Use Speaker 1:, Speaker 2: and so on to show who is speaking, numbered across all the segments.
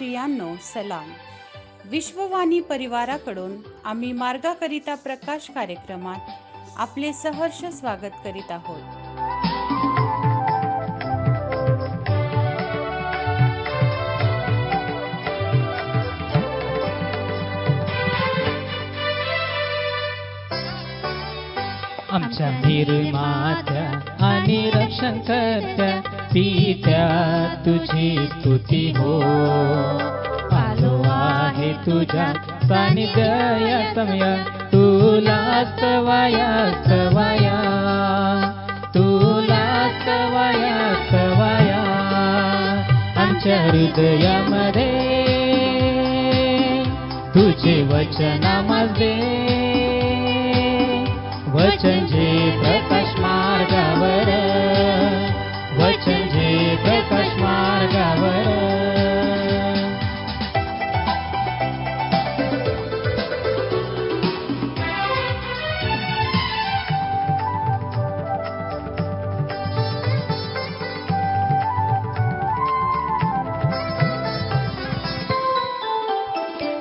Speaker 1: प्रियांनो, सलाम. विश्ववाणी परिवाराकडून आम्ही मार्गाकरिता प्रकाश कार्यक्रमात आपले सहर्ष स्वागत करीत आहोत.
Speaker 2: आमच्या निर्मात्या आणि रक्षणकर्त्या पित्या तुझी स्तुती हो. आलो आहे तुझ्या सानिध्या समया, तुला स्तवाया स्तवाया, तुला स्तवाया स्तवाया. आमच्या हृदयामध्ये तुझे वचनामध्ये वचन जे प्रकाश मार्गावर, वचन जे प्रकाश मार्गावर.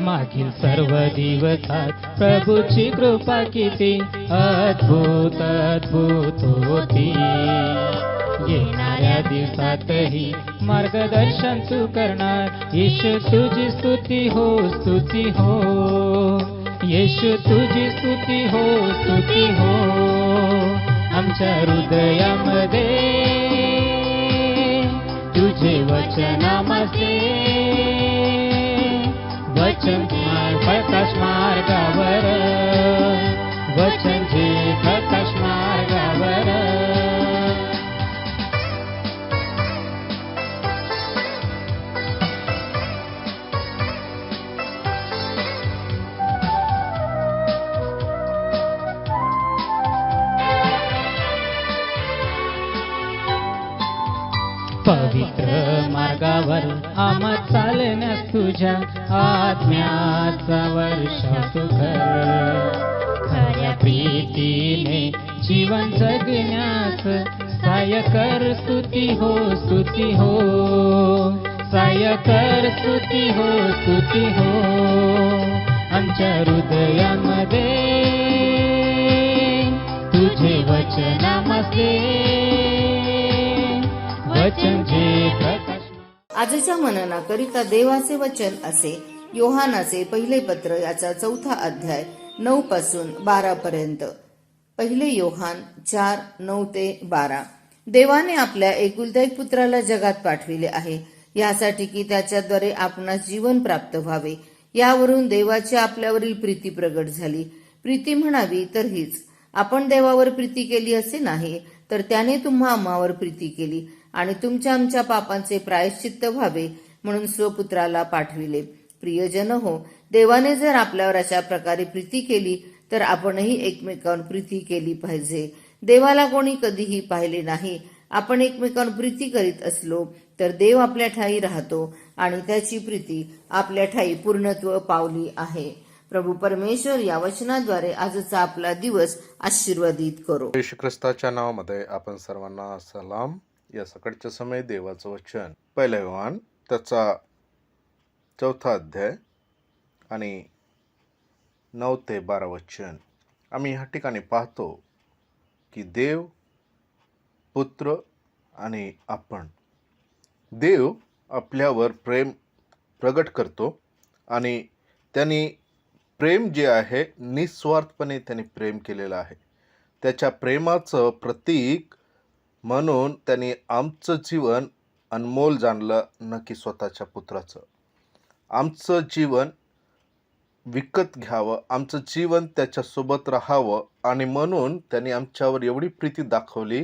Speaker 2: मागील सर्व दिवसात प्रभूची कृपा किती अद्भुत अद्भुत होती. येणाऱ्या दिवसातही मार्गदर्शन तू करणार. येशू तुझी स्तुती हो, स्तुती हो. येशू तुझी स्तुती हो, स्तुती हो. आमच्या हृदयामध्ये तुझे वचनामध्ये वचन प्रकाश मार्गावर, वचन जे प्रकाश मार्गावर. पवित्र मार्गावर आम्हा चालण्यास तुझ्या आत्म्याचा वर्षा सुखर. खऱ्या प्रीतीने जीवन जगण्यास सहाय्य कर, स्तुती हो, स्तुती हो. सहाय्य कर, स्तुती हो, स्तुती हो. आमच्या हृदयामध्ये तुझे वचनामध्ये वचन जे प्रकाश.
Speaker 3: आजच्या मननाकरिता देवाचे वचन असे योहानाचे पहिले पत्र याचा 4 अध्याय 9 पासून 12 पर्यंत. पहिले योहान 4:9 ते 12. देवाने आपल्या एकुलत्या एक पुत्राला जगात पाठविले आहे, यासाठी की त्याच्याद्वारे आपणास जीवन प्राप्त व्हावे. यावरून देवाची आपल्यावरील प्रीती प्रगट झाली. प्रीती म्हणावी तर हीच, आपण देवावर प्रीती केली असे नाही, तर त्याने तुम्हा आम्हावर प्रीती केली आणि तुमच्या आमच्या पापांचे प्रायश्चित्त व्हावे म्हणून स्वपुत्राला पाठविले. प्रियजन हो, देवाने जर आपल्यावर अशा प्रकारे प्रीती केली तर आपणही एकमेकांवर प्रीती केली पाहिजे. देवाला कोणी कधीही पाहिले नाही. आपण एकमेकांवर प्रीती करीत असलो तर देव आपल्या ठाई राहतो आणि त्याची प्रीती आपल्या ठाई पूर्णत्व पावली आहे. प्रभू परमेश्वर या वचनाद्वारे आजचा आपला दिवस आशीर्वादित करो.
Speaker 4: येशू ख्रिस्ताच्या नावामध्ये आपण सर्वांना सलाम. या सकाळच्या समय देवाचं वचन 1 योहान त्याचा 4 अध्याय आणि 9 ते 12 वचन. आम्ही ह्या ठिकाणी पाहतो की देव, पुत्र आणि आपण, देव आपल्यावर प्रेम प्रगट करतो आणि त्यांनी प्रेम जे आहे निस्वार्थपणे त्यांनी प्रेम केलेलं आहे. त्याच्या प्रेमाचं प्रतीक म्हणून त्यांनी आमचं जीवन अनमोल जाणलं, नक्की स्वतःच्या पुत्राचं. आमचं जीवन विकत घ्यावं, आमचं जीवन त्याच्यासोबत राहावं आणि म्हणून त्यांनी आमच्यावर एवढी प्रीती दाखवली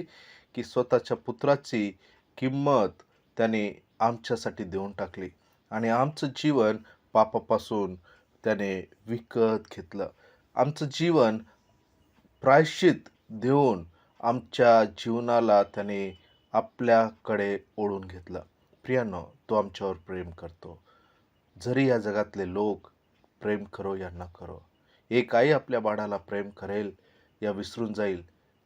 Speaker 4: की स्वतःच्या पुत्राची किंमत त्याने आमच्यासाठी देऊन टाकली आणि आमचं जीवन पापापासून त्याने विकत घेतलं. आमचं जीवन प्रायश्चित देऊन आमच्या जीवनाला त्याने आपल्याकडे ओढून घेतलं. प्रियांनो, तो आमच्यावर प्रेम करतो. जरी या जगातले लोक प्रेम करो या न करो, एक आई आपल्या बाळाला प्रेम करेल या विसरून जाईल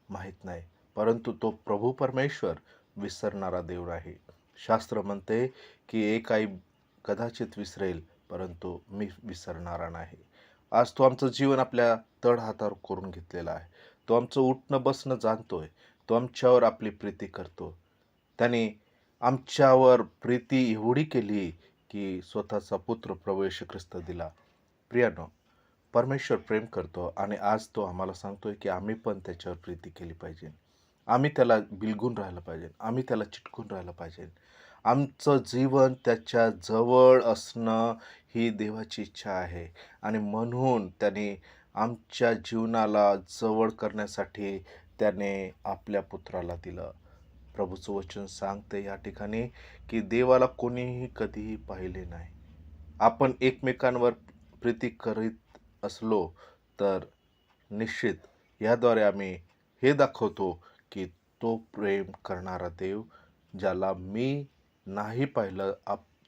Speaker 4: माहीत नाही, परंतु तो प्रभू परमेश्वर विसरणारा देव आहे. शास्त्र म्हणते की एक आई कदाचित विसरेल, परंतु मी विसरणारा नाही. आज तो आमचं जीवन आपल्या तळ हातावर करून घेतलेलं आहे. तो आमचं उठणं बसणं जाणतोय. तो आमच्यावर आपली प्रीती करतो. त्याने आमच्यावर प्रीती एवढी केली की स्वतःचा पुत्र प्रभू येशू ख्रिस्त दिला. प्रियानो, परमेश्वर प्रेम करतो आणि आज तो आम्हाला सांगतोय की आम्ही पण त्याच्यावर प्रीती केली पाहिजे. आम्ही त्याला बिलगून राहिलं पाहिजे. आम्ही त्याला चिटकून राहिलं पाहिजे. आमचं जीवन त्याच्या जवळ असणं ही देवाची इच्छा आहे आणि म्हणून त्याने आमच्या जीवनाला जवळ करण्यासाठी त्याने आपल्या पुत्राला दिलं. प्रभूचं वचन सांगते या ठिकाणी की देवाला कोणीही कधीही पाहिले नाही. आपण एकमेकांवर प्रीती करीत असलो तर निश्चित याद्वारे आम्ही हे दाखवतो की तो प्रेम करणारा देव, ज्याला मी नाही पाहिलं,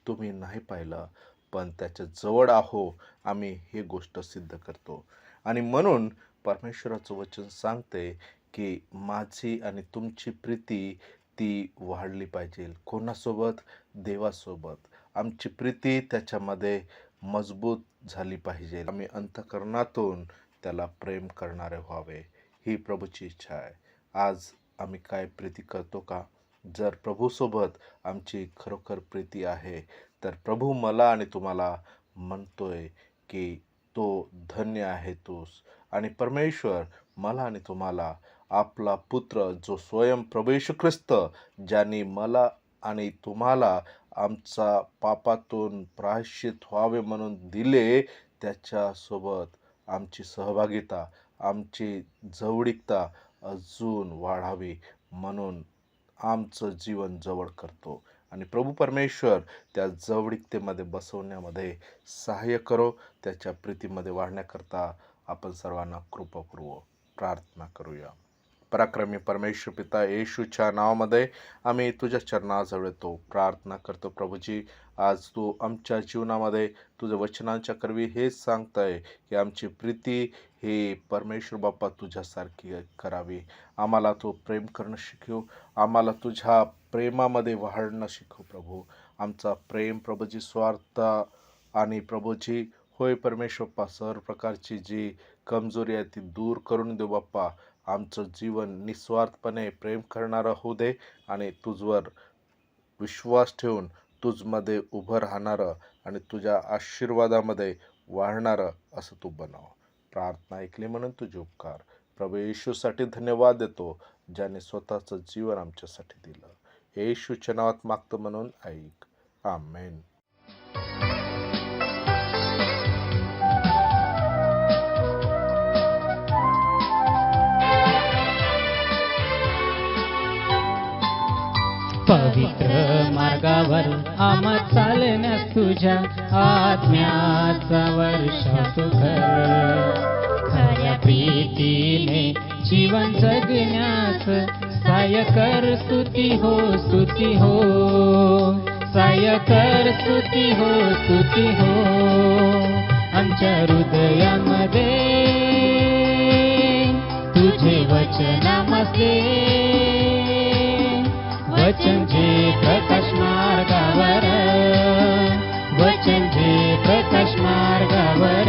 Speaker 4: तुम्ही नाही पाहिलं, पण त्याच्या जवळ आहो, आम्ही हे गोष्ट सिद्ध करतो. आणि म्हणून परमेश्वराचं वचन सांगते की माझी आणि तुमची प्रीती ती वाढली पाहिजे. कोणासोबत? देवासोबत. आमची प्रीती त्याच्यामध्ये मजबूत झाली पाहिजे. आम्ही अंतःकरणातून त्याला प्रेम करणारे व्हावे, ही प्रभूची इच्छा आहे. आज आम्ही काय प्रीती करतो का? जर प्रभूसोबत आमची खरोखर प्रीती आहे तर प्रभू मला आणि तुम्हाला म्हणतोय की तो धन्य आहे तूस. आणि परमेश्वर मला आणि तुम्हाला आपला पुत्र, जो स्वयं प्रभू येशू ख्रिस्त, ज्याने मला आणि तुम्हाला आमचा पापातून प्रायश्चित व्हावे म्हणून दिले, त्याच्यासोबत आमची सहभागिता, आमची जवळीकता अजून वाढावी म्हणून आमचं जीवन जवळ करतो. आणि प्रभू परमेश्वर त्या जवळीकतेमध्ये बसवण्यामध्ये सहाय्य करो. त्याच्या प्रीतीमध्ये वाढण्याकरता आपण सर्वांना कृपा पुरवो. प्रार्थना करूया. पराक्रमी परमेश्वर पिता, येशूच्या नावामध्ये आम्ही तुझ्या चरणाजवळ येतो. प्रार्थना करतो प्रभूजी, आज तू आमच्या जीवनामध्ये तुझ्या वचनांच्या करवी हेच सांगताय की आमची प्रीती ही परमेश्वर बाप्पा तुझ्यासारखी करावी. आम्हाला तू प्रेम करणं शिकव. आम्हाला तुझ्या प्रेमामध्ये वाढणं शिकव प्रभू. आमचा प्रेम प्रभूजी स्वार्थ आणि प्रभूजी होय परमेश्वर बाप्पा, सर्व प्रकारची जी कमजोरी आहे ती दूर करून देऊ बाप्पा. आमचं जीवन निस्वार्थपणे प्रेम करणारं होऊ दे आणि तुझवर विश्वास ठेवून तुझमध्ये उभं राहणारं आणि तुझ्या आशीर्वादामध्ये वाढणारं असं तू बनव. प्रार्थना ऐकली म्हणून तुझे उपकार. प्रभू येशूसाठी धन्यवाद देतो, ज्याने स्वतःचं जीवन आमच्यासाठी दिलं. येशूच्या नावात मागतो म्हणून ऐक. आमेन.
Speaker 2: पवित्र मार्गावर आम्हा चालण्यास तुझ्या आत्म्याचा वर्षा सुखर. खऱ्या प्रीतीने जीवन जगण्यास सहाय्य कर. स्तुती हो, स्तुती हो, सहाय्य कर. स्तुती हो, स्तुती हो. आमच्या हृदयामध्ये तुझे वचनामध्ये वचन जे प्रकाश मार्गावर, वचन जे प्रकाश मार्गावर,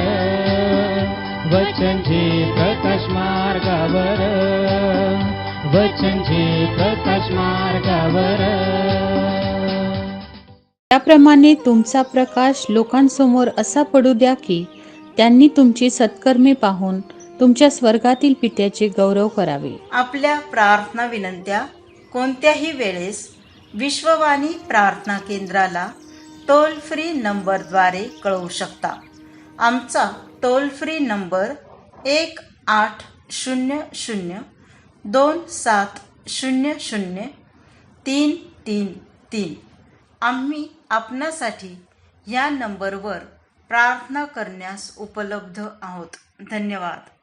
Speaker 2: वचन जे प्रकाश मार्गावर, वचन जे प्रकाश मार्गावर.
Speaker 1: त्याप्रमाणे तुमचा प्रकाश लोकांसमोर असा पडू द्या की त्यांनी तुमची सत्कर्मे पाहून तुमच्या स्वर्गातील पित्याचे गौरव करावे.
Speaker 5: आपल्या प्रार्थना विनंत्या कोणत्याही वेळेस विश्ववाणी प्रार्थना केंद्राला टोल फ्री नंबरद्वारे कळवू शकता. आमचा टोल फ्री नंबर 1-800-2700-333. आम्ही आपणासाठी या नंबरवर प्रार्थना करण्यास उपलब्ध आहोत. धन्यवाद.